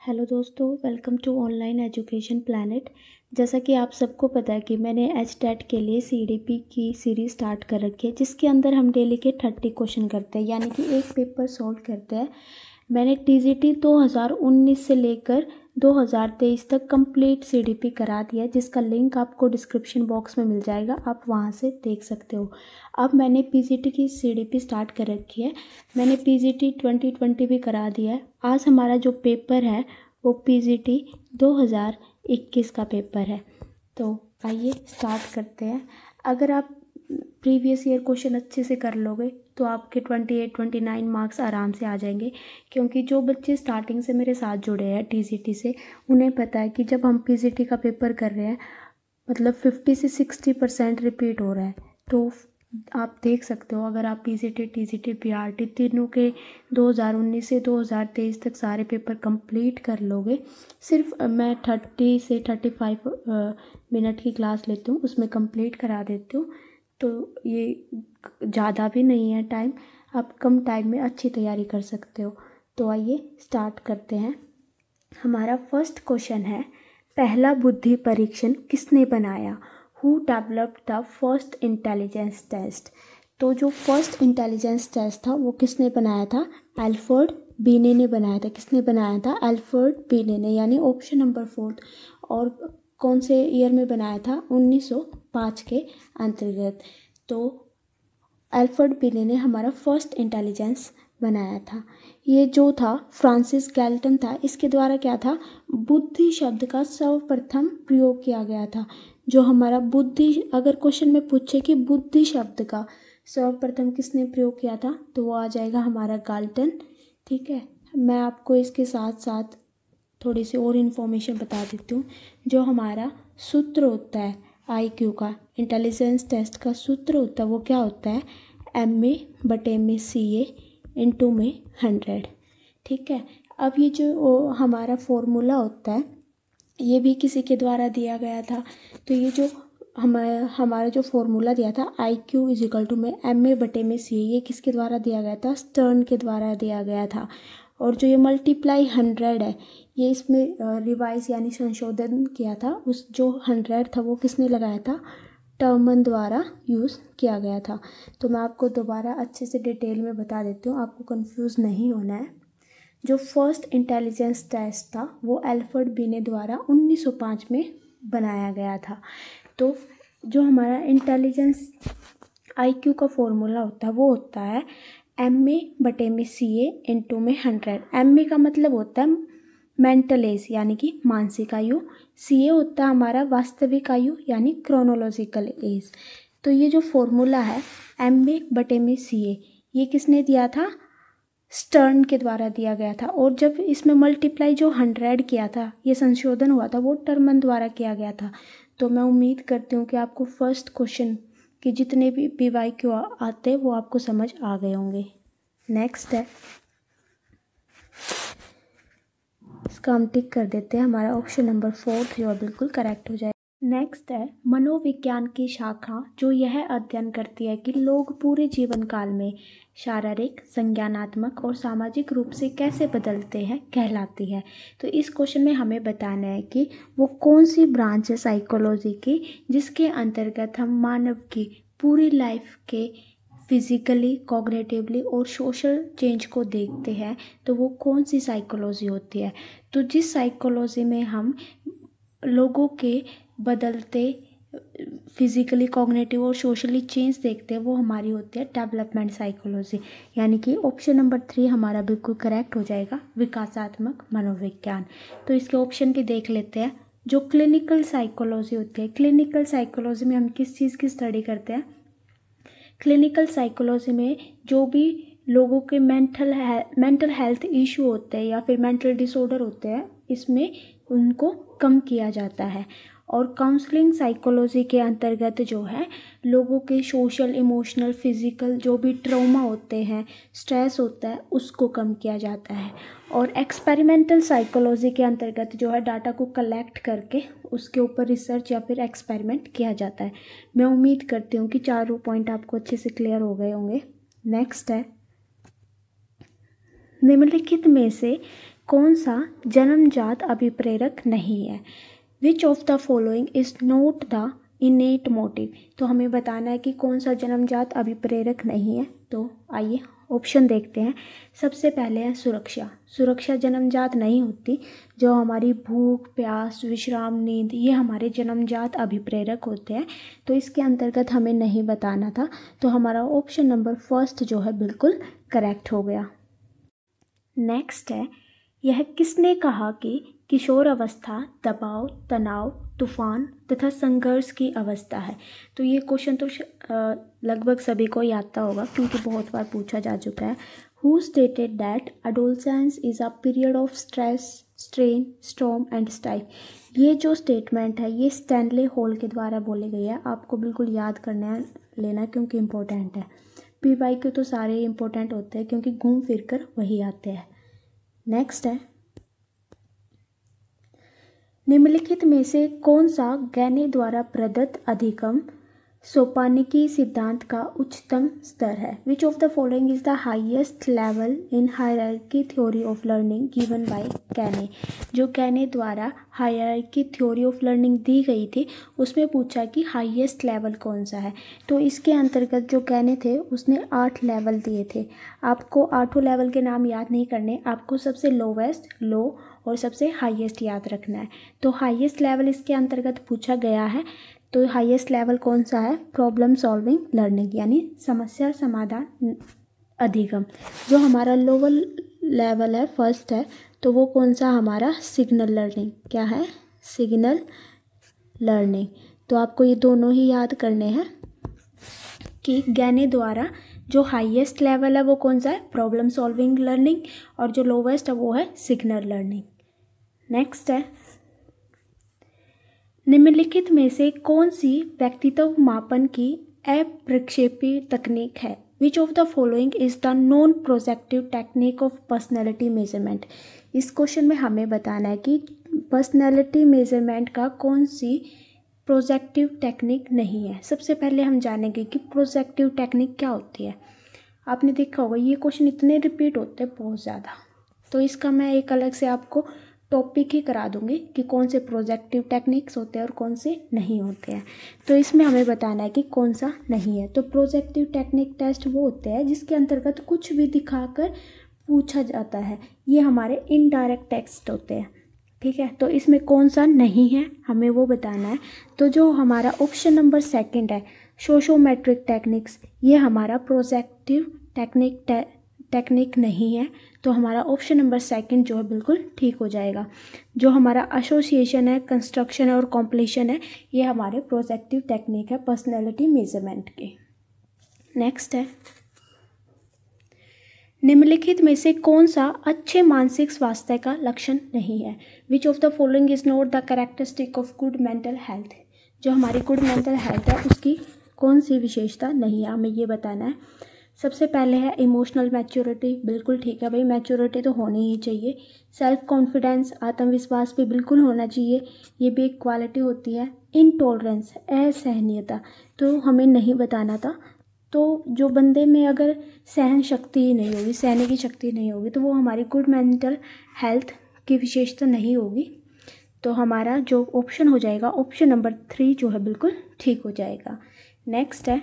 Hello दोस्तों, welcome to online education planet. जैसा कि आप सबको पता है कि मैंने एचटेट के लिए सीडीपी की सीरीज़ स्टार्ट कर रखी है, जिसके अंदर हम डेली के 30 क्वेश्चन करते हैं, यानी कि एक पेपर सॉल्व करते हैं। मैंने टीजीटी 2019 से लेकर 2023 तक कंप्लीट सीडीपी करा दिया, जिसका लिंक आपको डिस्क्रिप्शन बॉक्स में मिल जाएगा, आप वहां से देख सकते हो। अब मैंने पीजीटी की सीडीपी स्टार्ट कर रखी है। मैंने पीजीटी 2020 भी करा दिया है। आज हमारा जो पेपर है वो पीजीटी 2021 का पेपर है। तो आइए स्टार्ट करते हैं। अगर आप प्रीवियस ईयर क्वेश्चन अच्छे से कर लोगे तो आपके 28-29 मार्क्स आराम से आ जाएंगे, क्योंकि जो बच्चे स्टार्टिंग से मेरे साथ जुड़े हैं टीजीटी से, उन्हें पता है कि जब हम पीजीटी का पेपर कर रहे हैं मतलब 50 से 60% रिपीट हो रहा है। तो आप देख सकते हो, अगर आप पीजीटी, टीजीटी, पीआरटी तीनों के 2019 से 2023 तक सारे पेपर कंप्लीट कर लोगे। सिर्फ मैं 30 से 35 मिनट की क्लास लेती हूँ, उसमें कंप्लीट करा देती हूँ। तो ये ज़्यादा भी नहीं है टाइम, आप कम टाइम में अच्छी तैयारी कर सकते हो। तो आइए स्टार्ट करते हैं। हमारा फर्स्ट क्वेश्चन है, पहला बुद्धि परीक्षण किसने बनाया? Who developed the first intelligence test? तो जो फर्स्ट इंटेलिजेंस टेस्ट था वो किसने बनाया था? एल्फ्रेड बीने ने बनाया था। किसने बनाया था? एल्फ्रेड बीने ने, यानी ऑप्शन नंबर 4। और कौन से ईयर में बनाया था? 1905 के अंतर्गत। तो एल्फ्रेड बीने ने हमारा फर्स्ट इंटेलिजेंस बनाया था। ये जो था फ्रांसिस गैल्टन था, इसके द्वारा क्या था? बुद्धि शब्द का सर्वप्रथम प्रयोग किया गया था। जो हमारा बुद्धि, अगर क्वेश्चन में पूछे कि बुद्धि शब्द का सर्वप्रथम किसने प्रयोग किया था, तो वो आ जाएगा हमारा गैल्टन। ठीक है, मैं आपको इसके साथ साथ थोड़ी सी और इन्फॉर्मेशन बता देती हूँ। जो हमारा सूत्र होता है आईक्यू का, इंटेलिजेंस टेस्ट का सूत्र होता है, वो क्या होता है? MA/CA इंटू में 100। ठीक है, अब ये जो हमारा फॉर्मूला होता है ये भी किसी के द्वारा दिया गया था। तो ये जो हमारा जो फॉर्मूला दिया था IQ = में MA/CA, ये किसके द्वारा दिया गया था? स्टर्न के द्वारा दिया गया था। और जो ये मल्टीप्लाई 100 है, ये इसमें रिवाइज यानी संशोधन किया था। उस जो 100 था वो किसने लगाया था? टर्मन द्वारा यूज़ किया गया था। तो मैं आपको दोबारा अच्छे से डिटेल में बता देती हूँ, आपको कंफ्यूज नहीं होना है। जो फर्स्ट इंटेलिजेंस टेस्ट था वो एल्फ्रेड बीने द्वारा 1905 में बनाया गया था। तो जो हमारा इंटेलिजेंस IQ का फॉर्मूला होता है वो होता है MA/CA इंटू में 100। MA का मतलब होता है मेंटल एज यानी कि मानसिक आयु। CA होता है हमारा वास्तविक आयु यानी क्रोनोलॉजिकल एज। तो ये जो फॉर्मूला है MA/CA, ये किसने दिया था? स्टर्न के द्वारा दिया गया था। और जब इसमें मल्टीप्लाई जो 100 किया था, ये संशोधन हुआ था, वो टर्मन द्वारा किया गया था। तो मैं उम्मीद करती हूँ कि आपको फर्स्ट क्वेश्चन के जितने भी PYQ आते हैं वो आपको समझ आ गए होंगे। नेक्स्ट है, इसका हम टिक कर देते हैं, हमारा ऑप्शन नंबर 4 जो बिल्कुल करेक्ट हो जाए। नेक्स्ट है, मनोविज्ञान की शाखा जो यह अध्ययन करती है कि लोग पूरे जीवन काल में शारीरिक, संज्ञानात्मक और सामाजिक रूप से कैसे बदलते हैं, कहलाती है। तो इस क्वेश्चन में हमें बताना है कि वो कौन सी ब्रांच है साइकोलॉजी की जिसके अंतर्गत हम मानव की पूरी लाइफ के फिजिकली, कॉग्निटिवली और सोशल चेंज को देखते हैं। तो वो कौन सी साइकोलॉजी होती है? तो जिस साइकोलॉजी में हम लोगों के बदलते फिजिकली, कॉग्निटिव और सोशली चेंज देखते हैं, वो हमारी होती है डेवलपमेंट साइकोलॉजी। यानी कि ऑप्शन नंबर 3 हमारा बिल्कुल करेक्ट हो जाएगा, विकासात्मक मनोविज्ञान। तो इसके ऑप्शन के देख लेते हैं। जो क्लिनिकल साइकोलॉजी होती है, क्लिनिकल साइकोलॉजी में हम किस चीज़ की स्टडी करते हैं? क्लिनिकल साइकोलॉजी में जो भी लोगों के मेंटल हेल्थ इशू होते हैं या फिर मेंटल डिसऑर्डर होते हैं, इसमें उनको कम किया जाता है। और काउंसलिंग साइकोलॉजी के अंतर्गत जो है लोगों के सोशल, इमोशनल, फिजिकल जो भी ट्रॉमा होते हैं, स्ट्रेस होता है, उसको कम किया जाता है। और एक्सपेरिमेंटल साइकोलॉजी के अंतर्गत जो है डाटा को कलेक्ट करके उसके ऊपर रिसर्च या फिर एक्सपेरिमेंट किया जाता है। मैं उम्मीद करती हूँ कि चारों पॉइंट आपको अच्छे से क्लियर हो गए होंगे। नेक्स्ट है, निम्नलिखित में से कौन सा जन्मजात अभिप्रेरक नहीं है? Which of the following is not the इनेट motive. तो हमें बताना है कि कौन सा जन्मजात अभिप्रेरक नहीं है। तो आइए ऑप्शन देखते हैं। सबसे पहले है सुरक्षा। सुरक्षा जन्मजात नहीं होती। जो हमारी भूख, प्यास, विश्राम, नींद, ये हमारे जन्मजात अभिप्रेरक होते हैं। तो इसके अंतर्गत हमें नहीं बताना था। तो हमारा ऑप्शन नंबर फर्स्ट जो है बिल्कुल करेक्ट हो गया। नेक्स्ट है, यह किसने कहा कि किशोर अवस्था दबाव, तनाव, तूफान तथा संघर्ष की अवस्था है? तो ये क्वेश्चन तो लगभग सभी को आता होगा क्योंकि बहुत बार पूछा जा चुका है। Who stated that adolescence is a period of stress, strain, storm and strife. ये जो स्टेटमेंट है ये स्टैनले हॉल के द्वारा बोली गई है। आपको बिल्कुल याद करना लेना क्योंकि इम्पोर्टेंट है। PYQ तो सारे इम्पोर्टेंट होते हैं क्योंकि घूम फिर कर वही आते हैं। नेक्स्ट है, निम्नलिखित में से कौन सा गैने द्वारा प्रदत्त अधिगम सोपानिकी सिद्धांत का उच्चतम स्तर है? Which of the following is the highest level in hierarchy theory of learning given by गैने। जो गैने द्वारा हायरार्की थ्योरी ऑफ लर्निंग दी गई थी उसमें पूछा कि हाईएस्ट लेवल कौन सा है। तो इसके अंतर्गत जो गैने थे उसने 8 लेवल दिए थे। आपको 8 लेवल के नाम याद नहीं करने, आपको सबसे लोवेस्ट, लो और सबसे हाईएस्ट याद रखना है। तो हाईएस्ट लेवल इसके अंतर्गत पूछा गया है। तो हाईएस्ट लेवल कौन सा है? प्रॉब्लम सॉल्विंग लर्निंग यानी समस्या समाधान अधिगम। जो हमारा लोअर लेवल है, फर्स्ट है, तो वो कौन सा हमारा? Signal learning. क्या है? Signal learning. तो आपको ये दोनों ही याद करने हैं कि गैने द्वारा जो हाईएस्ट लेवल है वो कौन सा है? Problem solving learning. और जो लोवेस्ट है वो है सिग्नल लर्निंग। नेक्स्ट है, निम्नलिखित में से कौन सी व्यक्तित्व मापन की अप्रक्षेपी तकनीक है? Which of the following is the non projective technique of personality measurement. इस क्वेश्चन में हमें बताना है कि पर्सनैलिटी मेजरमेंट का कौन सी प्रोजेक्टिव टेक्निक नहीं है। सबसे पहले हम जानेंगे कि प्रोजेक्टिव टेक्निक क्या होती है। आपने देखा होगा ये क्वेश्चन इतने रिपीट होते हैं बहुत ज़्यादा, तो इसका मैं एक अलग से आपको टॉपिक ही करा दूंगी कि कौन से प्रोजेक्टिव टेक्निक्स होते हैं और कौन से नहीं होते हैं। तो इसमें हमें बताना है कि कौन सा नहीं है। तो प्रोजेक्टिव टेक्निक टेस्ट वो होते हैं जिसके अंतर्गत कुछ भी दिखाकर पूछा जाता है। ये हमारे इनडायरेक्ट टेस्ट होते हैं। ठीक है, तो इसमें कौन सा नहीं है हमें वो बताना है। तो जो हमारा ऑप्शन नंबर सेकंड है, सोशियोमेट्रिक टेक्निक्स, ये हमारा प्रोजेक्टिव टेक्निक नहीं है। तो हमारा ऑप्शन नंबर सेकंड जो है बिल्कुल ठीक हो जाएगा। जो हमारा एसोसिएशन है, कंस्ट्रक्शन है और कॉम्प्लीशन है, ये हमारे प्रोजेक्टिव टेक्निक है पर्सनैलिटी मेजरमेंट के। नेक्स्ट है, निम्नलिखित में से कौन सा अच्छे मानसिक स्वास्थ्य का लक्षण नहीं है? Which of the following is not the characteristic of good mental health. जो हमारी गुड मेंटल हेल्थ है उसकी कौन सी विशेषता नहीं है, हमें ये बताना है। सबसे पहले है इमोशनल मैच्योरिटी। बिल्कुल ठीक है भाई, मैच्योरिटी तो होनी ही चाहिए। सेल्फ कॉन्फिडेंस, आत्मविश्वास भी बिल्कुल होना चाहिए, ये भी एक क्वालिटी होती है। इनटॉलरेंस, असहनीयता, तो हमें नहीं बताना था। तो जो बंदे में अगर सहन शक्ति ही नहीं होगी, सहने की शक्ति नहीं होगी, तो वो हमारी गुड मेंटल हेल्थ की विशेषता नहीं होगी। तो हमारा जो ऑप्शन हो जाएगा ऑप्शन नंबर 3 जो है बिल्कुल ठीक हो जाएगा। नेक्स्ट है,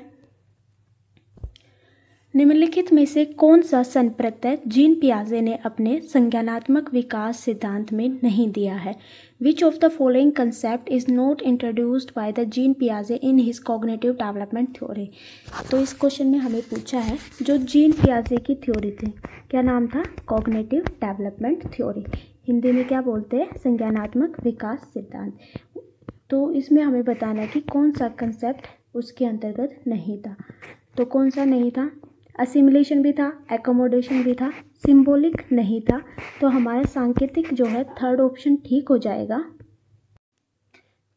निम्नलिखित में से कौन सा संप्रत्यय जीन पियाजे ने अपने संज्ञानात्मक विकास सिद्धांत में नहीं दिया है? Which of the following concept is not introduced by the Jean पियाजे in his cognitive development theory. तो इस क्वेश्चन में हमें पूछा है जो जीन पियाजे की थ्योरी थी, क्या नाम था? Cognitive development theory. हिंदी में क्या बोलते हैं? संज्ञानात्मक विकास सिद्धांत। तो इसमें हमें बताना है कि कौन सा कंसेप्ट उसके अंतर्गत नहीं था। तो कौन सा नहीं था? असिमिलेशन भी था, एकोमोडेशन भी था, सिंबॉलिक नहीं था। तो हमारा सांकेतिक जो है थर्ड ऑप्शन ठीक हो जाएगा।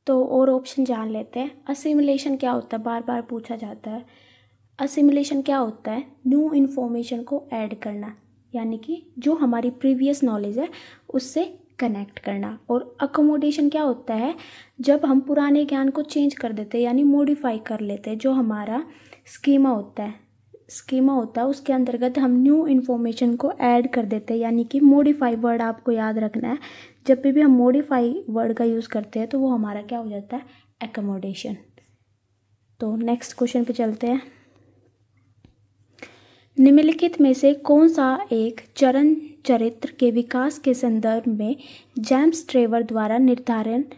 तो और ऑप्शन जान लेते हैं। असिमिलेशन क्या होता है? बार बार पूछा जाता है। असिमिलेशन क्या होता है? न्यू इन्फॉर्मेशन को ऐड करना, यानी कि जो हमारी प्रीवियस नॉलेज है उससे कनेक्ट करना। और अकोमोडेशन क्या होता है? जब हम पुराने ज्ञान को चेंज कर देते हैं यानी मॉडिफाई कर लेते हैं। जो हमारा स्कीमा होता है, स्कीमा होता है उसके अंतर्गत हम न्यू इन्फॉर्मेशन को ऐड कर देते हैं, यानी कि मॉडिफाई वर्ड आपको याद रखना है। जब भी हम मॉडिफाई वर्ड का यूज़ करते हैं तो वो हमारा क्या हो जाता है, एकोमोडेशन। तो नेक्स्ट क्वेश्चन पे चलते हैं। निम्नलिखित में से कौन सा एक चरण चरित्र के विकास के संदर्भ में जेम्स ट्रेवर द्वारा निर्धारित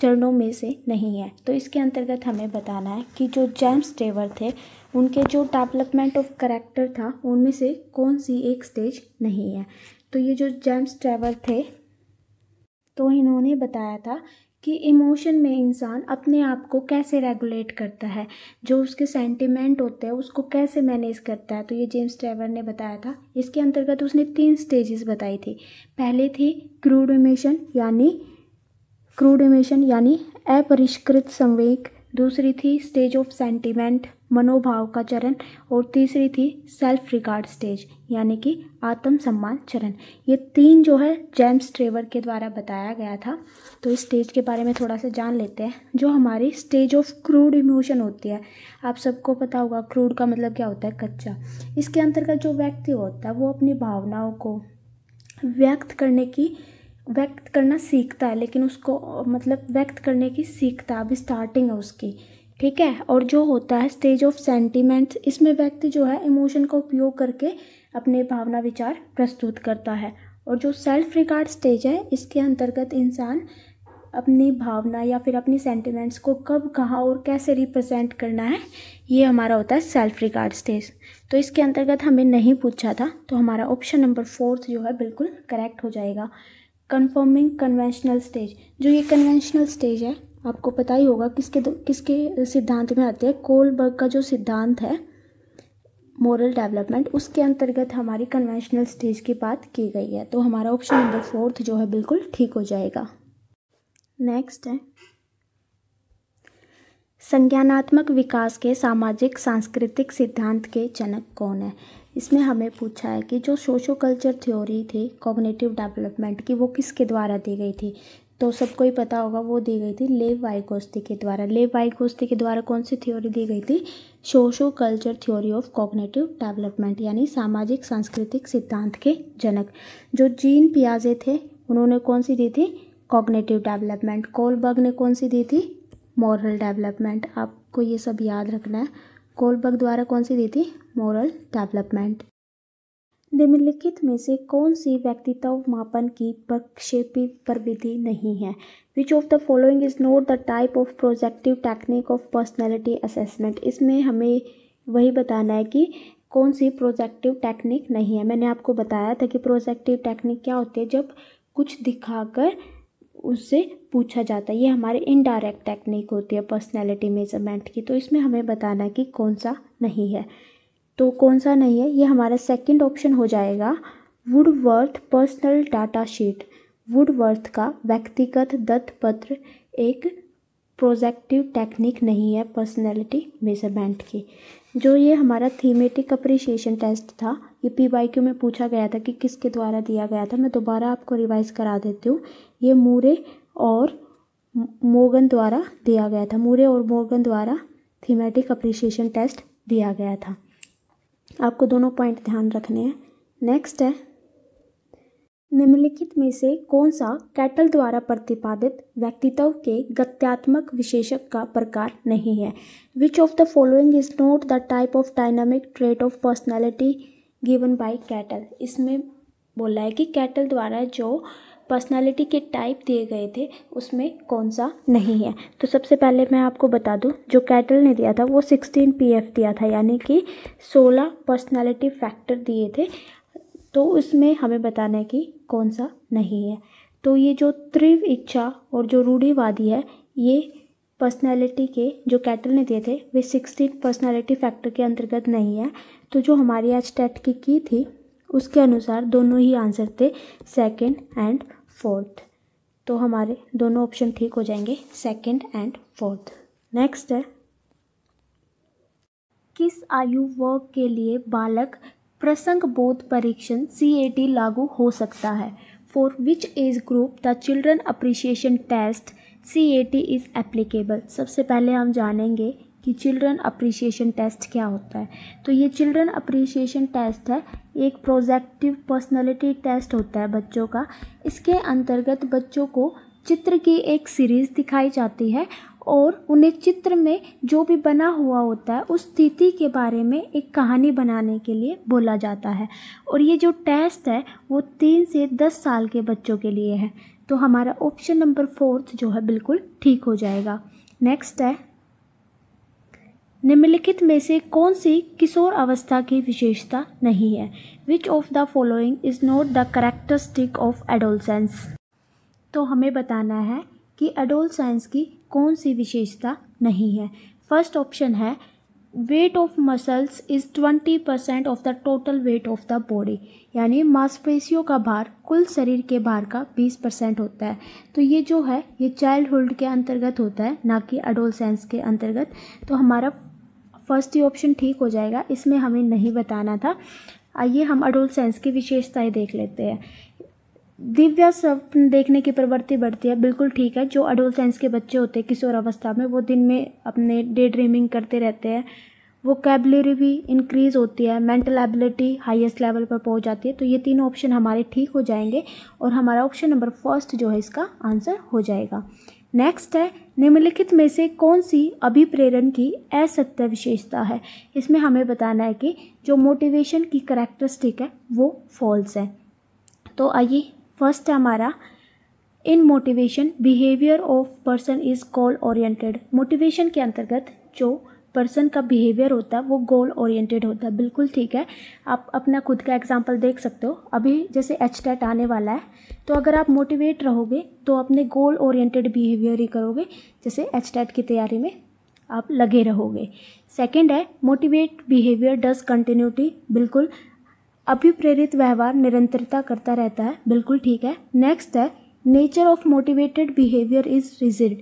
चरणों में से नहीं है? तो इसके अंतर्गत हमें बताना है कि जो जेम्स ट्रेवर थे उनके जो डेवलपमेंट ऑफ कैरेक्टर था उनमें से कौन सी एक स्टेज नहीं है। तो ये जो जेम्स ट्रेवर थे तो इन्होंने बताया था कि इमोशन में इंसान अपने आप को कैसे रेगुलेट करता है, जो उसके सेंटिमेंट होते हैं उसको कैसे मैनेज करता है। तो ये जेम्स ट्रेवर ने बताया था। इसके अंतर्गत उसने 3 स्टेजेस बताई थी। पहले थी क्रूड इमोशन यानी अपरिष्कृत संवेग, दूसरी थी स्टेज ऑफ सेंटिमेंट मनोभाव का चरण, और तीसरी थी सेल्फ रिगार्ड स्टेज यानी कि आत्मसम्मान चरण। ये 3 जो है जेम्स ट्रेवर के द्वारा बताया गया था। तो इस स्टेज के बारे में थोड़ा सा जान लेते हैं। जो हमारी स्टेज ऑफ क्रूड इमोशन होती है, आप सबको पता होगा क्रूड का मतलब क्या होता है, कच्चा। इसके अंतर्गत जो व्यक्ति होता है वो अपनी भावनाओं को व्यक्त करना सीखता है, लेकिन उसको मतलब व्यक्त करने की सीखता अभी स्टार्टिंग है उसकी, ठीक है। और जो होता है स्टेज ऑफ सेंटिमेंट्स, इसमें व्यक्ति जो है इमोशन का उपयोग करके अपने भावना विचार प्रस्तुत करता है। और जो सेल्फ रिगार्ड स्टेज है, इसके अंतर्गत इंसान अपनी भावना या फिर अपनी सेंटिमेंट्स को कब, कहाँ और कैसे रिप्रेजेंट करना है, ये हमारा होता है सेल्फ रिगार्ड स्टेज। तो इसके अंतर्गत हमें नहीं पूछा था, तो हमारा ऑप्शन नंबर 4 जो है बिल्कुल करेक्ट हो जाएगा। कन्फर्मिंग कन्वेंशनल स्टेज, जो ये कन्वेंशनल स्टेज है आपको पता ही होगा किसके सिद्धांत में आते हैं। कोलबर्ग का जो सिद्धांत है मोरल डेवलपमेंट, उसके अंतर्गत हमारी कन्वेंशनल स्टेज की बात की गई है। तो हमारा ऑप्शन नंबर 4 जो है बिल्कुल ठीक हो जाएगा। नेक्स्ट है संज्ञानात्मक विकास के सामाजिक सांस्कृतिक सिद्धांत के जनक कौन है? इसमें हमें पूछा है कि जो सोशो कल्चर थ्योरी थी कॉग्निटिव डेवलपमेंट की, वो किसके द्वारा दी गई थी? तो सबको ही पता होगा वो दी गई थी लेव वाइगोत्स्की के द्वारा। लेव वाइगोत्स्की के द्वारा कौन सी थ्योरी दी गई थी? Socio culture theory of cognitive development, यानी सामाजिक सांस्कृतिक सिद्धांत के जनक। जो जीन पियाजे थे उन्होंने कौन सी दी थी? Cognitive development. कोलबर्ग ने कौन सी दी थी? Moral development. आपको ये सब याद रखना है। कोलबर्ग द्वारा कौन सी दी थी? Moral development. निम्नलिखित में से कौन सी व्यक्तित्व मापन की प्रक्षेपी प्रविधि नहीं है? Which of the following is not the type of projective technique of personality assessment. इसमें हमें वही बताना है कि कौन सी प्रोजेक्टिव टेक्निक नहीं है। मैंने आपको बताया था कि प्रोजेक्टिव टेक्निक क्या होती है, जब कुछ दिखाकर उससे पूछा जाता है। ये हमारी इनडायरेक्ट टेक्निक होती है पर्सनैलिटी मेजरमेंट की। तो इसमें हमें बताना है कि कौन सा नहीं है। तो कौन सा नहीं है, ये हमारा सेकंड ऑप्शन हो जाएगा Woodworth personal data sheet. Woodworth का व्यक्तिगत दत्तपत्र एक प्रोजेक्टिव टेक्निक नहीं है पर्सनैलिटी मेजरमेंट की। जो ये हमारा थीमेटिक अप्रिसिएशन टेस्ट था, ये PYQ में पूछा गया था कि किसके द्वारा दिया गया था। मैं दोबारा आपको रिवाइज करा देती हूँ। ये मूरे और मोर्गन द्वारा दिया गया था। मूरे और मोर्गन द्वारा थीमेटिक अप्रिसिएशन टेस्ट दिया गया था। आपको दोनों पॉइंट ध्यान रखने हैं। नेक्स्ट है निम्नलिखित में से कौन सा कैटल द्वारा प्रतिपादित व्यक्तित्व के गत्यात्मक विशेषक का प्रकार नहीं है? Which of the following is not the type of dynamic trait of personality given by cattle. इसमें बोला है कि कैटल द्वारा जो पर्सनैलिटी के टाइप दिए गए थे उसमें कौन सा नहीं है। तो सबसे पहले मैं आपको बता दूं, जो कैटल ने दिया था वो 16 PF दिया था, यानी कि 16 पर्सनैलिटी फैक्टर दिए थे। तो उसमें हमें बताना है कि कौन सा नहीं है। तो ये जो तीव्र इच्छा और जो रूढ़िवादी है, ये पर्सनैलिटी के जो कैटल ने दिए थे वे 16 पर्सनैलिटी फैक्टर के अंतर्गत नहीं है। तो जो हमारी आज टेट की थी उसके अनुसार दोनों ही आंसर थे सेकंड एंड फोर्थ। तो हमारे दोनों ऑप्शन ठीक हो जाएंगे, सेकंड एंड फोर्थ। नेक्स्ट है किस आयु वर्ग के लिए बालक प्रसंग बोध परीक्षण CAT लागू हो सकता है? For which age group the children apperception test CAT is applicable. सबसे पहले हम जानेंगे कि चिल्ड्रन अप्रिसिएशन टेस्ट क्या होता है। तो ये चिल्ड्रन अप्रिसिएशन टेस्ट है, एक प्रोजेक्टिव पर्सनालिटी टेस्ट होता है बच्चों का। इसके अंतर्गत बच्चों को चित्र की एक सीरीज़ दिखाई जाती है और उन्हें चित्र में जो भी बना हुआ होता है उस स्थिति के बारे में एक कहानी बनाने के लिए बोला जाता है। और ये जो टेस्ट है वो 3 से 10 साल के बच्चों के लिए है। तो हमारा ऑप्शन नंबर 4 जो है बिल्कुल ठीक हो जाएगा। नेक्स्ट है, निम्नलिखित में से कौन सी किशोर अवस्था की विशेषता नहीं है? Which of the following is not the characteristic of adolescence? तो हमें बताना है कि एडोलसेंस की कौन सी विशेषता नहीं है। फर्स्ट ऑप्शन है weight of muscles is 20% of the total weight of the body, यानी मांसपेशियों का भार कुल शरीर के भार का 20% होता है। तो ये जो है ये चाइल्डहुड के अंतर्गत होता है, ना कि एडोलसेंस के अंतर्गत। तो हमारा फर्स्ट ही ऑप्शन ठीक हो जाएगा, इसमें हमें नहीं बताना था। आइए हम एडोलसेंस की विशेषताएं देख लेते हैं। दिव्य स्वप्न देखने की प्रवृत्ति बढ़ती है, बिल्कुल ठीक है। जो एडोलसेंस के बच्चे होते हैं किशोर अवस्था में, वो दिन में अपने डे ड्रीमिंग करते रहते हैं। वोकैबुलरी भी इंक्रीज़ होती है, मेंटल एबिलिटी हाईएस्ट लेवल पर पहुंच जाती है। तो ये तीनों ऑप्शन हमारे ठीक हो जाएंगे और हमारा ऑप्शन नंबर फर्स्ट जो है इसका आंसर हो जाएगा। नेक्स्ट है, निम्नलिखित में से कौन सी अभिप्रेरण की असत्य विशेषता है? इसमें हमें बताना है कि जो मोटिवेशन की कैरेक्टरिस्टिक है वो फॉल्स है। तो आइए, फर्स्ट है हमारा, in motivation behaviour of person is goal oriented. Motivation के अंतर्गत जो पर्सन का बिहेवियर होता है वो गोल ओरिएंटेड होता है, बिल्कुल ठीक है। आप अपना खुद का एग्जांपल देख सकते हो। अभी जैसे HTET आने वाला है, तो अगर आप मोटिवेट रहोगे तो अपने गोल ओरिएंटेड बिहेवियर ही करोगे, जैसे HTET की तैयारी में आप लगे रहोगे। सेकेंड है, मोटिवेट बिहेवियर डज कंटिन्यूटी, बिल्कुल। अभिप्रेरित व्यवहार निरंतरता करता रहता है, बिल्कुल ठीक है। नेक्स्ट है, nature of motivated behaviour is rigid,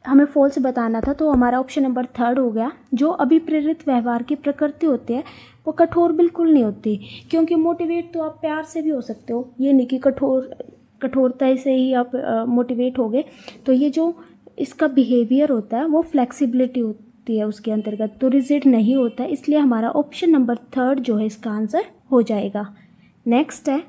हमें फॉल्स बताना था। तो हमारा ऑप्शन नंबर थर्ड हो गया। जो अभिप्रेरित व्यवहार की प्रकृति होती है वो कठोर बिल्कुल नहीं होती, क्योंकि मोटिवेट तो आप प्यार से भी हो सकते हो, ये नहीं कि कठोरता से ही आप मोटिवेट होगे। तो ये जो इसका बिहेवियर होता है वो फ्लेक्सिबिलिटी होती है उसके अंतर्गत, तो रिजिड नहीं होता है। इसलिए हमारा ऑप्शन नंबर थर्ड जो है इसका आंसर हो जाएगा। नेक्स्ट है,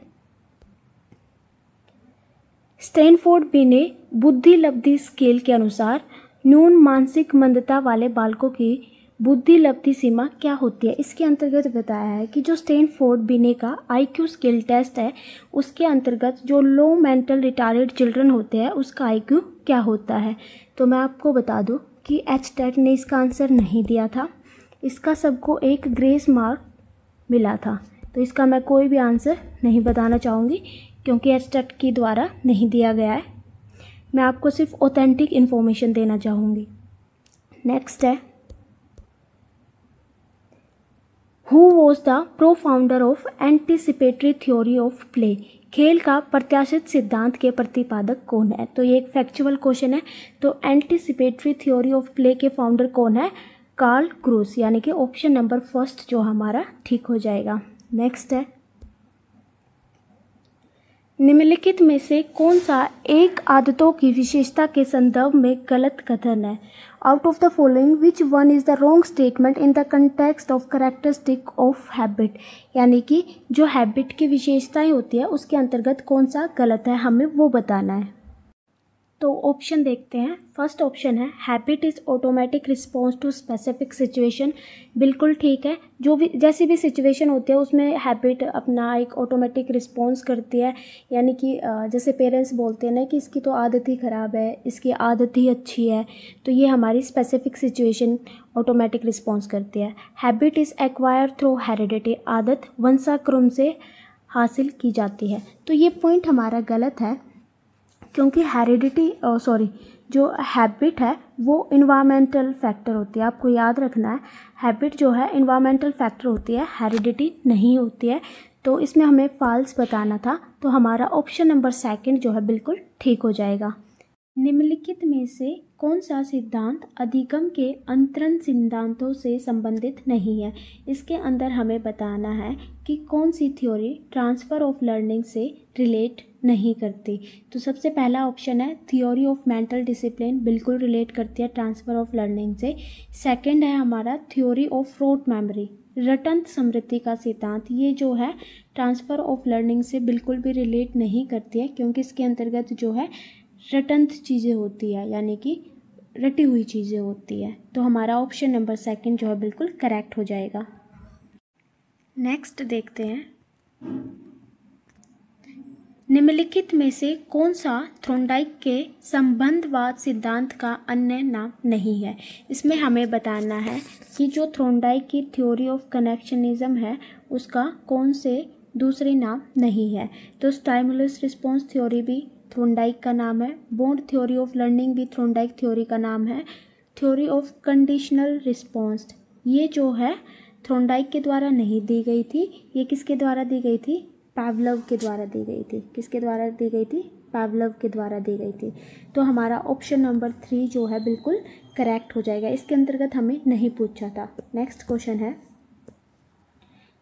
स्टैनफोर्ड बी ने बुद्धि लब्धि स्केल के अनुसार न्यून मानसिक मंदता वाले बालकों की बुद्धि लब्धि सीमा क्या होती है? इसके अंतर्गत बताया है कि जो स्टैनफोर्ड बिने का IQ स्केल टेस्ट है उसके अंतर्गत जो लो मेंटल रिटार्डेड चिल्ड्रन होते हैं उसका IQ क्या होता है। तो मैं आपको बता दूं कि HTET ने इसका आंसर नहीं दिया था, इसका सबको एक ग्रेस मार्क मिला था। तो इसका मैं कोई भी आंसर नहीं बताना चाहूँगी क्योंकि HTET के द्वारा नहीं दिया गया है। मैं आपको सिर्फ ऑथेंटिक इन्फॉर्मेशन देना चाहूँगी। नेक्स्ट है, who was the pro founder of anticipatory theory of play, खेल का प्रत्याशित सिद्धांत के प्रतिपादक कौन है? तो ये एक फैक्चुअल क्वेश्चन है। तो एंटीसिपेटरी थ्योरी ऑफ प्ले के फाउंडर कौन है? कार्ल क्रूस, यानी कि ऑप्शन नंबर फर्स्ट जो हमारा ठीक हो जाएगा। नेक्स्ट है, निम्नलिखित में से कौन सा एक आदतों की विशेषता के संदर्भ में गलत कथन है? Out of the following which one is the wrong statement in the context of characteristic of habit, यानी कि जो हैबिट की विशेषताएं होती है उसके अंतर्गत कौन सा गलत है, हमें वो बताना है। तो ऑप्शन देखते हैं। फर्स्ट ऑप्शन है habit is automatic response to specific situation, बिल्कुल ठीक है। जो भी जैसी भी सिचुएशन होती है उसमें हैबिट अपना एक ऑटोमेटिक रिस्पॉन्स करती है, यानी कि जैसे पेरेंट्स बोलते हैं ना कि इसकी तो आदत ही ख़राब है, इसकी आदत ही अच्छी है, तो ये हमारी स्पेसिफिक सिचुएशन ऑटोमेटिक रिस्पॉन्स करती है। Habit is acquire through heredity, आदत वंशाक्रम से हासिल की जाती है। तो ये पॉइंट हमारा गलत है क्योंकि जो हैबिट है वो इन्वायरमेंटल फैक्टर होती है। आपको याद रखना है, हैबिट जो है इन्वायरमेंटल फैक्टर होती है, हेरिडिटी नहीं होती है। तो इसमें हमें फॉल्स बताना था। तो हमारा ऑप्शन नंबर सेकंड जो है बिल्कुल ठीक हो जाएगा। निम्नलिखित में से कौन सा सिद्धांत अधिगम के अंतरण सिद्धांतों से संबंधित नहीं है। इसके अंदर हमें बताना है कि कौन सी थ्योरी ट्रांसफ़र ऑफ लर्निंग से रिलेट नहीं करती। तो सबसे पहला ऑप्शन है थ्योरी ऑफ मेंटल डिसिप्लिन, बिल्कुल रिलेट करती है ट्रांसफ़र ऑफ लर्निंग से। सेकंड है हमारा थ्योरी ऑफ रोट मेमोरी, रटंत स्मृति का सिद्धांत, ये जो है ट्रांसफ़र ऑफ लर्निंग से बिल्कुल भी रिलेट नहीं करती है, क्योंकि इसके अंतर्गत जो है रटंत चीज़ें होती है, यानी कि रटी हुई चीज़ें होती है। तो हमारा ऑप्शन नंबर सेकंड जो है बिल्कुल करेक्ट हो जाएगा। नेक्स्ट देखते हैं, निम्नलिखित में से कौन सा थ्रोन्डाइक के संबंधवाद सिद्धांत का अन्य नाम नहीं है। इसमें हमें बताना है कि जो थ्रोन्डाइक की थ्योरी ऑफ कनेक्शनिज्म है उसका कौन से दूसरे नाम नहीं है। तो स्टाइमुलस रिस्पॉन्स थ्योरी भी थ्रोन्डाइक का नाम है, बॉन्ड थ्योरी ऑफ लर्निंग भी थ्रोन्डाइक थ्योरी का नाम है, थ्योरी ऑफ कंडीशनल रिस्पॉन्स ये जो है थ्रोन्डाइक के द्वारा नहीं दी गई थी, ये किसके द्वारा दी गई थी, पावलोव के द्वारा दी गई थी। किसके द्वारा दी गई थी, पावलोव के द्वारा दी गई थी। तो हमारा ऑप्शन नंबर 3 जो है बिल्कुल करेक्ट हो जाएगा, इसके अंतर्गत हमें नहीं पूछा था। नेक्स्ट क्वेश्चन है,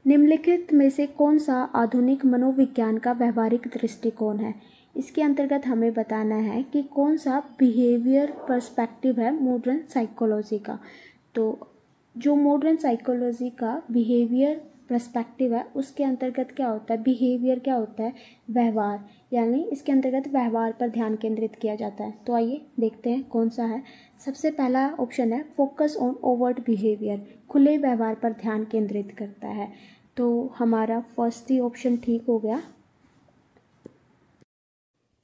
निम्नलिखित में से कौन सा आधुनिक मनोविज्ञान का व्यवहारिक दृष्टिकोण है। इसके अंतर्गत हमें बताना है कि कौन सा बिहेवियर पर्सपेक्टिव है मॉडर्न साइकोलॉजी का। तो जो मॉडर्न साइकोलॉजी का बिहेवियर पर्सपेक्टिव है उसके अंतर्गत क्या होता है, बिहेवियर क्या होता है, व्यवहार, यानी इसके अंतर्गत व्यवहार पर ध्यान केंद्रित किया जाता है। तो आइए देखते हैं कौन सा है। सबसे पहला ऑप्शन है फोकस ऑन ओवर्ट बिहेवियर, खुले व्यवहार पर ध्यान केंद्रित करता है। तो हमारा फर्स्ट ही ऑप्शन ठीक हो गया।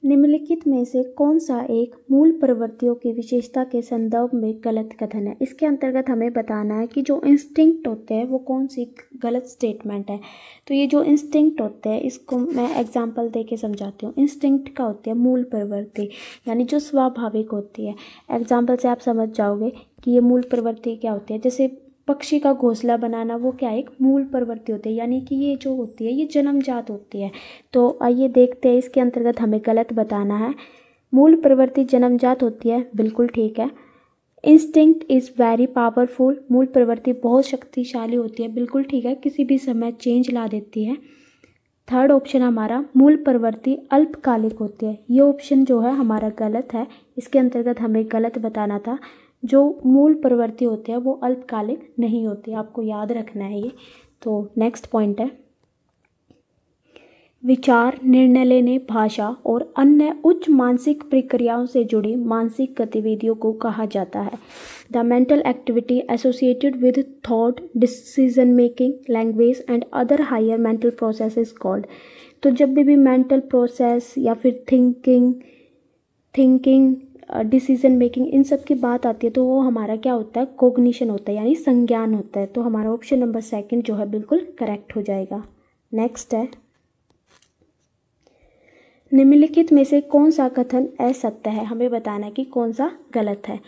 निम्नलिखित में से कौन सा एक मूल प्रवृत्तियों की विशेषता के संदर्भ में गलत कथन है। इसके अंतर्गत हमें बताना है कि जो इंस्टिंक्ट होते हैं वो कौन सी गलत स्टेटमेंट है। तो ये जो इंस्टिंक्ट होते हैं इसको मैं एग्जांपल दे के समझाती हूँ। इंस्टिंक्ट का होती है मूल प्रवृत्ति, यानी जो स्वाभाविक होती है। एग्जाम्पल से आप समझ जाओगे कि ये मूल प्रवृत्ति क्या होती है। जैसे पक्षी का घोंसला बनाना, वो क्या एक मूल प्रवृत्ति होती है, यानी कि ये जो होती है ये जन्मजात होती है। तो आइए देखते हैं, इसके अंतर्गत हमें गलत बताना है। मूल प्रवृत्ति जन्मजात होती है, बिल्कुल ठीक है। इंस्टिंक्ट इज़ वेरी पावरफुल, मूल प्रवृत्ति बहुत शक्तिशाली होती है, बिल्कुल ठीक है, किसी भी समय चेंज ला देती है। थर्ड ऑप्शन हमारा मूल प्रवृत्ति अल्पकालिक होती है, ये ऑप्शन जो है हमारा गलत है। इसके अंतर्गत हमें गलत बताना था। जो मूल प्रवृत्ति होती है वो अल्पकालिक नहीं होती, आपको याद रखना है ये। तो नेक्स्ट पॉइंट है, विचार, निर्णय लेने, भाषा और अन्य उच्च मानसिक प्रक्रियाओं से जुड़ी मानसिक गतिविधियों को कहा जाता है the mental activity associated with thought, decision making, language and other higher mental processes called. तो जब भी मेंटल प्रोसेस या फिर थिंकिंग डिसीजन मेकिंग इन सब की बात आती है तो वो हमारा क्या होता है, कॉग्निशन होता है, यानी संज्ञान होता है। तो हमारा ऑप्शन नंबर सेकंड जो है बिल्कुल करेक्ट हो जाएगा। नेक्स्ट है, निम्नलिखित में से कौन सा कथन असत्य है, हमें बताना है कि कौन सा गलत है।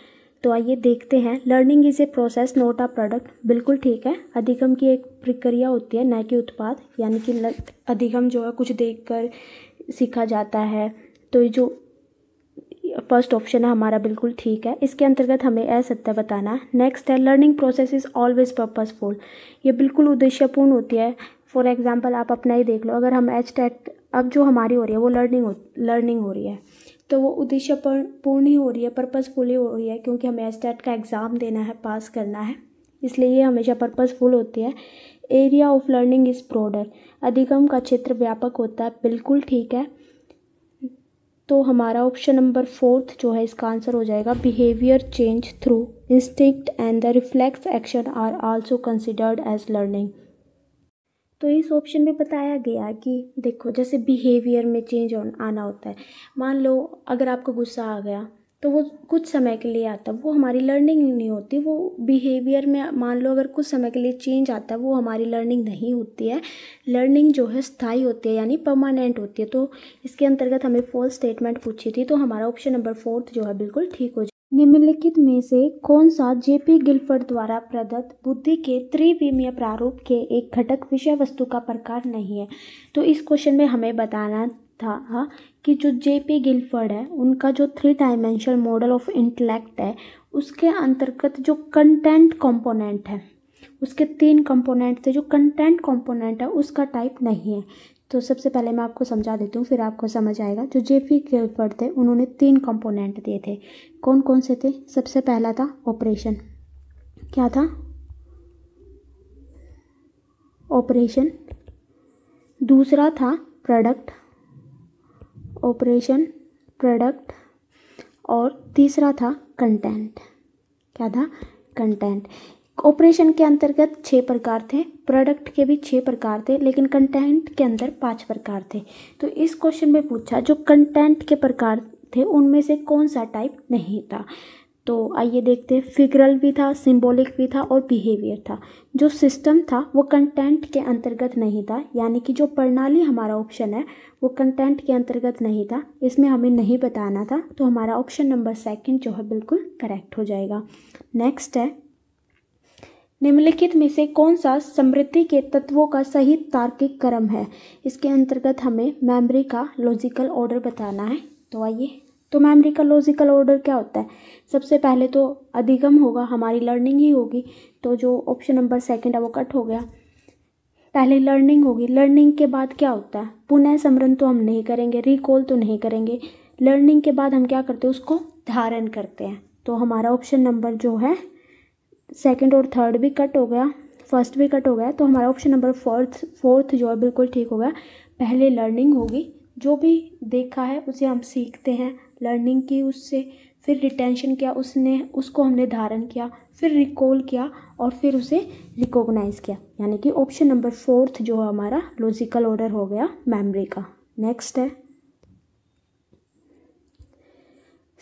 तो आइए देखते हैं, learning is a process not a product, बिल्कुल ठीक है। अधिगम की एक प्रक्रिया होती है, न कि उत्पाद, यानी कि अधिगम जो है कुछ देखकर सीखा जाता है। तो जो फर्स्ट ऑप्शन है हमारा बिल्कुल ठीक है, इसके अंतर्गत हमें असत्य बताना है। नेक्स्ट है, learning process is always purposeful, ये बिल्कुल उद्देश्यपूर्ण होती है। फॉर एग्जांपल आप अपना ही देख लो, अगर हम एचटेट अब जो हमारी हो रही है वो लर्निंग हो रही है, तो वो उद्देश्यपूर्ण ही हो रही है, पर्पसफुल ही हो रही है, क्योंकि हमें एचटेट का एग्ज़ाम देना है, पास करना है, इसलिए ये हमेशा पर्पसफुल होती है। Area of learning is broader, अधिगम का क्षेत्र व्यापक होता है, बिल्कुल ठीक है। तो हमारा ऑप्शन नंबर 4 जो है इसका आंसर हो जाएगा, behaviour change through instinct and the reflex action are also considered as learning. तो इस ऑप्शन में बताया गया कि देखो, जैसे बिहेवियर में चेंज आना होता है, मान लो अगर आपको गुस्सा आ गया तो वो कुछ समय के लिए आता है, वो हमारी लर्निंग नहीं होती। वो बिहेवियर में मान लो अगर कुछ समय के लिए चेंज आता है, वो हमारी लर्निंग नहीं होती है। लर्निंग जो है स्थायी होती है, यानी परमानेंट होती है। तो इसके अंतर्गत हमें फॉल्स स्टेटमेंट पूछी थी, तो हमारा ऑप्शन नंबर 4 जो है बिल्कुल ठीक हो जाए। निम्नलिखित में से कौन सा जेपी गिलफर्ड द्वारा प्रदत्त बुद्धि के त्रिविमीय प्रारूप के एक घटक विषय वस्तु का प्रकार नहीं है। तो इस क्वेश्चन में हमें बताना था कि जो JP गिलफर्ड है उनका जो 3 डायमेंशनल मॉडल ऑफ इंटेलेक्ट है उसके अंतर्गत जो कंटेंट कंपोनेंट है, उसके 3 कंपोनेंट थे, जो कंटेंट कंपोनेंट है उसका टाइप नहीं है। तो सबसे पहले मैं आपको समझा देती हूँ, फिर आपको समझ आएगा। जो JP गिलफर्ड थे उन्होंने 3 कंपोनेंट दिए थे। कौन कौन से थे? सबसे पहला था ऑपरेशन। क्या था? ऑपरेशन। दूसरा था प्रोडक्ट, ऑपरेशन, प्रोडक्ट। और तीसरा था कंटेंट। क्या था? कंटेंट। ऑपरेशन के अंतर्गत 6 प्रकार थे, प्रोडक्ट के भी 6 प्रकार थे, लेकिन कंटेंट के अंदर 5 प्रकार थे। तो इस क्वेश्चन में पूछा जो कंटेंट के प्रकार थे उनमें से कौन सा टाइप नहीं था। तो आइए देखते हैं। फिगरल भी था, सिंबॉलिक भी था और बिहेवियर था। जो सिस्टम था वो कंटेंट के अंतर्गत नहीं था, यानी कि जो प्रणाली हमारा ऑप्शन है वो कंटेंट के अंतर्गत नहीं था, इसमें हमें नहीं बताना था। तो हमारा ऑप्शन नंबर 2 जो है बिल्कुल करेक्ट हो जाएगा। नेक्स्ट है, निम्नलिखित में से कौन सा स्मृति के तत्वों का सही तार्किक क्रम है। इसके अंतर्गत हमें मेमोरी का लॉजिकल ऑर्डर बताना है। तो आइए, तो मेमोरी का लॉजिकल ऑर्डर क्या होता है? सबसे पहले तो अधिगम होगा, हमारी लर्निंग ही होगी। तो जो ऑप्शन नंबर 2 है वो कट हो गया। पहले लर्निंग होगी, लर्निंग के बाद क्या होता है? पुनः स्मरण तो हम नहीं करेंगे, रिकॉल तो नहीं करेंगे। लर्निंग के बाद हम क्या करते हैं? उसको धारण करते हैं। तो हमारा ऑप्शन नंबर जो है 2 और 3 भी कट हो गया, 1 भी कट हो गया। तो हमारा ऑप्शन नंबर 4 जो है बिल्कुल ठीक हो गया। पहले लर्निंग होगी, जो भी देखा है उसे हम सीखते हैं, लर्निंग की उससे, फिर रिटेंशन किया उसको हमने धारण किया, फिर रिकॉल किया और फिर उसे रिकॉग्नाइज किया, यानी कि ऑप्शन नंबर 4 जो है हमारा लॉजिकल ऑर्डर हो गया मेमोरी का। नेक्स्ट है,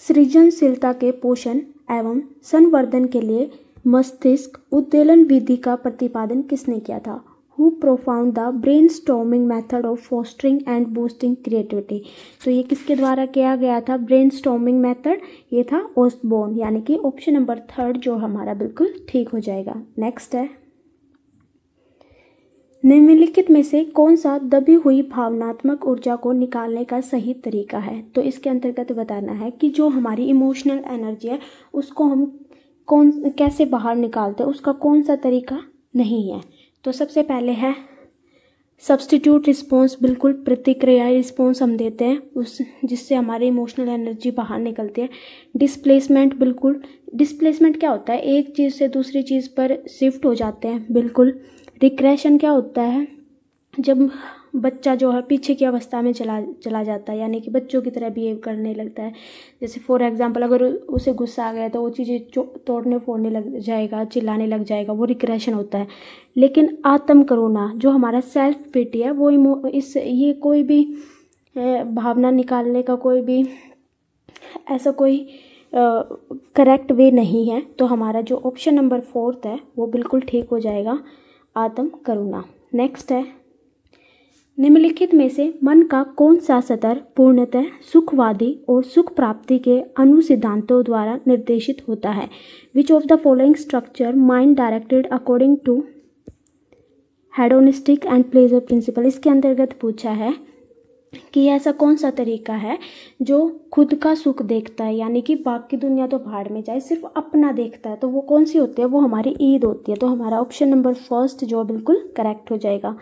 सृजनशीलता के पोषण एवं संवर्धन के लिए मस्तिष्क उद्वेलन विधि का प्रतिपादन किसने किया था? Who propounded the brainstorming method of fostering and boosting creativity? तो ये किसके द्वारा किया गया था ब्रेनस्टॉर्मिंग मेथड? ये था ओस्टबॉर्न, यानी कि ऑप्शन नंबर 3 जो हमारा बिल्कुल ठीक हो जाएगा। नेक्स्ट है, निम्नलिखित में से कौन सा दबी हुई भावनात्मक ऊर्जा को निकालने का सही तरीका है? तो इसके अंतर्गत बताना है कि जो हमारी इमोशनल एनर्जी है उसको हम कैसे बाहर निकालते हैं, उसका कौन सा तरीका नहीं है। तो सबसे पहले है सब्स्टिट्यूट रिस्पॉन्स, बिल्कुल प्रतिक्रिया रिस्पॉन्स हम देते हैं उस जिससे हमारी इमोशनल एनर्जी बाहर निकलती है। डिस्प्लेसमेंट, बिल्कुल डिस्प्लेसमेंट क्या होता है? एक चीज़ से दूसरी चीज़ पर शिफ्ट हो जाते हैं, बिल्कुल। रिग्रेशन क्या होता है? जब बच्चा जो है पीछे की अवस्था में चला जाता है, यानी कि बच्चों की तरह बिहेव करने लगता है। जैसे फॉर एग्जांपल अगर उसे गुस्सा आ गया तो वो चीज़ें तोड़ने फोड़ने लग जाएगा, चिल्लाने लग जाएगा, वो रिग्रेशन होता है। लेकिन आत्म करुणा जो हमारा सेल्फ पिटी है वो ये कोई भी भावना निकालने का कोई भी ऐसा कोई करेक्ट वे नहीं है। तो हमारा जो ऑप्शन नंबर 4 है वो बिल्कुल ठीक हो जाएगा, आत्म करुणा। नेक्स्ट है, निम्नलिखित में से मन का कौन सा स्तर पूर्णतः सुखवादी और सुख प्राप्ति के अनुसिद्धांतों द्वारा निर्देशित होता है? Which of the following structure mind directed according to hedonistic and pleasure principle? इसके अंतर्गत पूछा है कि ऐसा कौन सा तरीका है जो खुद का सुख देखता है, यानी कि बाकी दुनिया तो भाड़ में जाए, सिर्फ अपना देखता है। तो वो कौन सी होती है? वो हमारी ईद होती है। तो हमारा ऑप्शन नंबर 1 जो बिल्कुल करेक्ट हो जाएगा।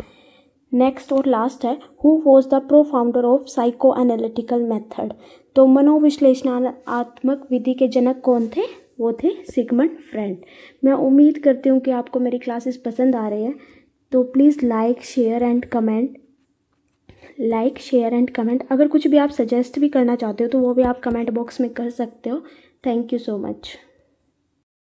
नेक्स्ट और लास्ट है, who was the profounder of psycho analytical method? तो मनोविश्लेषणात्मक विधि के जनक कौन थे? वो थे सिगमंड फ्रेड। मैं उम्मीद करती हूँ कि आपको मेरी क्लासेस पसंद आ रही है। तो please like share and comment. अगर कुछ भी आप सजेस्ट भी करना चाहते हो तो वो भी आप कमेंट बॉक्स में कर सकते हो। Thank you so much.